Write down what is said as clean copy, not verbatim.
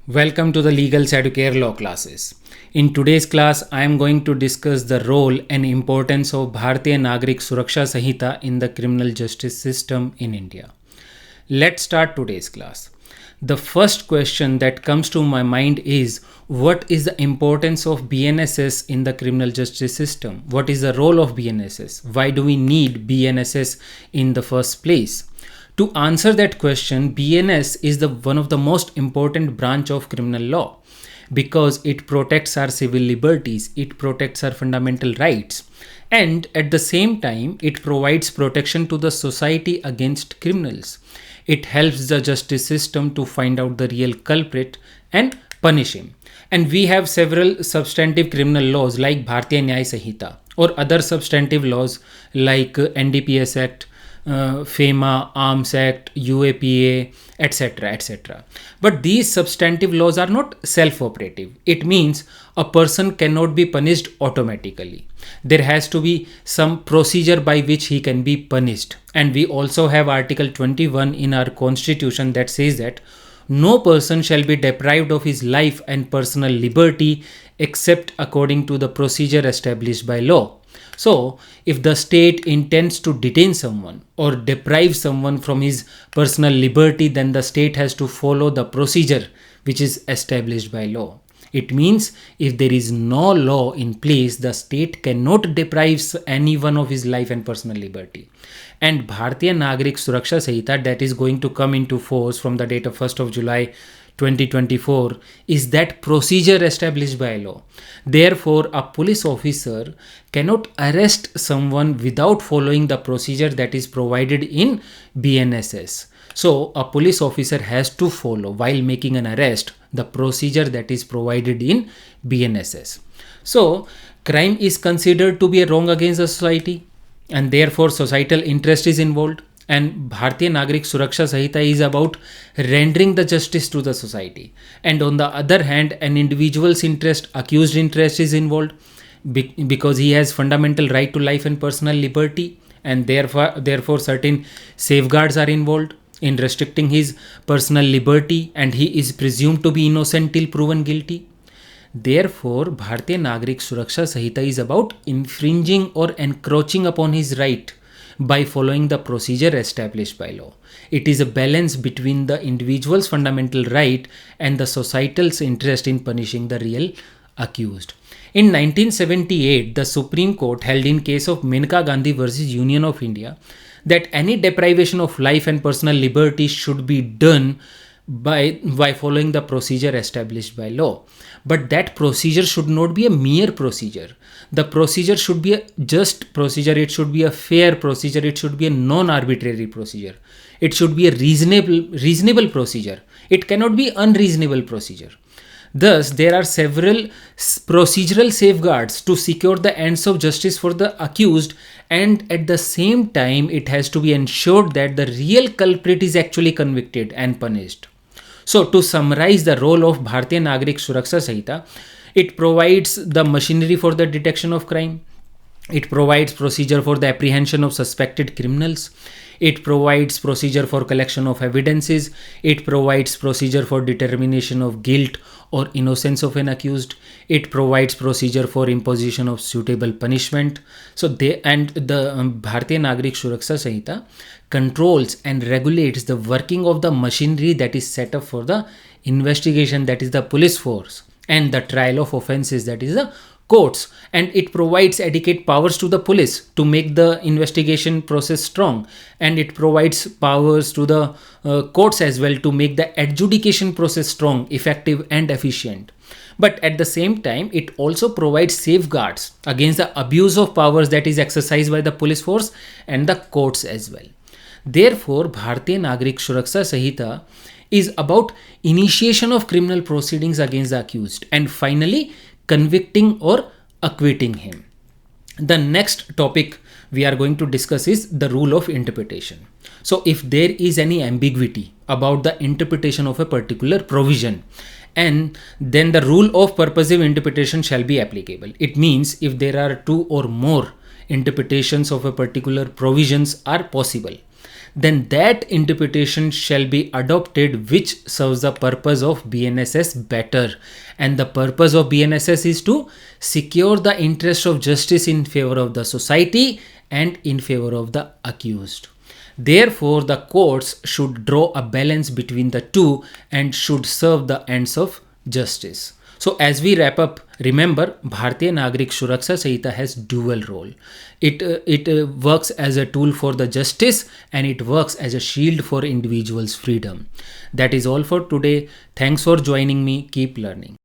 Welcome to the Legal Educare Law classes. In today's class, I am going to discuss the role and importance of Bharatiya Nagrik Suraksha Sanhita in the criminal justice system in India. Let's start today's class. The first question that comes to my mind is, what is the importance of BNSS in the criminal justice system? What is the role of BNSS? Why do we need BNSS in the first place? To answer that question, BNS is one of the most important branch of criminal law because it protects our civil liberties, it protects our fundamental rights, and at the same time, it provides protection to the society against criminals. It helps the justice system to find out the real culprit and punish him. And we have several substantive criminal laws like Bharatiya Nyaya Sanhita or other substantive laws like NDPS Act, FEMA, Arms Act, UAPA, etc. etc. But these substantive laws are not self-operative. It means a person cannot be punished automatically. There has to be some procedure by which he can be punished. And we also have Article 21 in our constitution that says that no person shall be deprived of his life and personal liberty except according to the procedure established by law. So, if the state intends to detain someone or deprive someone from his personal liberty, then the state has to follow the procedure which is established by law. It means if there is no law in place, the state cannot deprive anyone of his life and personal liberty. And Bharatiya Nagrik Suraksha Sanhita, that is going to come into force from the date of 1st of July 2024, is that procedure established by law. Therefore, a police officer cannot arrest someone without following the procedure that is provided in BNSS. So, a police officer has to follow while making an arrest the procedure that is provided in BNSS. So, crime is considered to be a wrong against the society and therefore societal interest is involved. And Bharatiya Nagrik Suraksha Sanhita is about rendering the justice to the society. And on the other hand, an individual's interest, accused interest is involved because he has fundamental right to life and personal liberty, and therefore certain safeguards are involved in restricting his personal liberty, and he is presumed to be innocent till proven guilty. Therefore, Bharatiya Nagrik Suraksha Sanhita is about infringing or encroaching upon his right by following the procedure established by law. It is a balance between the individual's fundamental right and the societal's interest in punishing the real accused. In 1978, the Supreme Court held in case of Maneka Gandhi versus Union of India that any deprivation of life and personal liberty should be done by following the procedure established by law. But that procedure should not be a mere procedure. The procedure should be a just procedure, it should be a fair procedure, it should be a non-arbitrary procedure. It should be a reasonable procedure. It cannot be unreasonable procedure. Thus, there are several procedural safeguards to secure the ends of justice for the accused, and at the same time, it has to be ensured that the real culprit is actually convicted and punished. So, to summarize the role of Bharatiya Nagrik Suraksha Sanhita, it provides the machinery for the detection of crime. It provides procedure for the apprehension of suspected criminals. It provides procedure for collection of evidences. It provides procedure for determination of guilt or innocence of an accused. It provides procedure for imposition of suitable punishment. So the Bharatiya Nagrik Suraksha Sanhita controls and regulates the working of the machinery that is set up for the investigation, that is the police force, and the trial of offences, that is the courts, and it provides adequate powers to the police to make the investigation process strong, and it provides powers to the courts as well to make the adjudication process strong, effective and efficient. But at the same time, it also provides safeguards against the abuse of powers that is exercised by the police force and the courts as well. Therefore, Bharatiya Nagrik Suraksha Sanhita is about initiation of criminal proceedings against the accused and finally convicting or acquitting him. The next topic we are going to discuss is the rule of interpretation. So if there is any ambiguity about the interpretation of a particular provision, and then the rule of purposive interpretation shall be applicable. It means if there are two or more interpretations of a particular provisions are possible, then that interpretation shall be adopted which serves the purpose of BNSS better. And the purpose of BNSS is to secure the interest of justice in favor of the society and in favor of the accused. Therefore, the courts should draw a balance between the two and should serve the ends of justice. So as we wrap up, remember Bharatiya Nagrik Suraksha Sanhita has dual role. It works as a tool for the justice and it works as a shield for individuals' freedom. That is all for today. Thanks for joining me. Keep learning.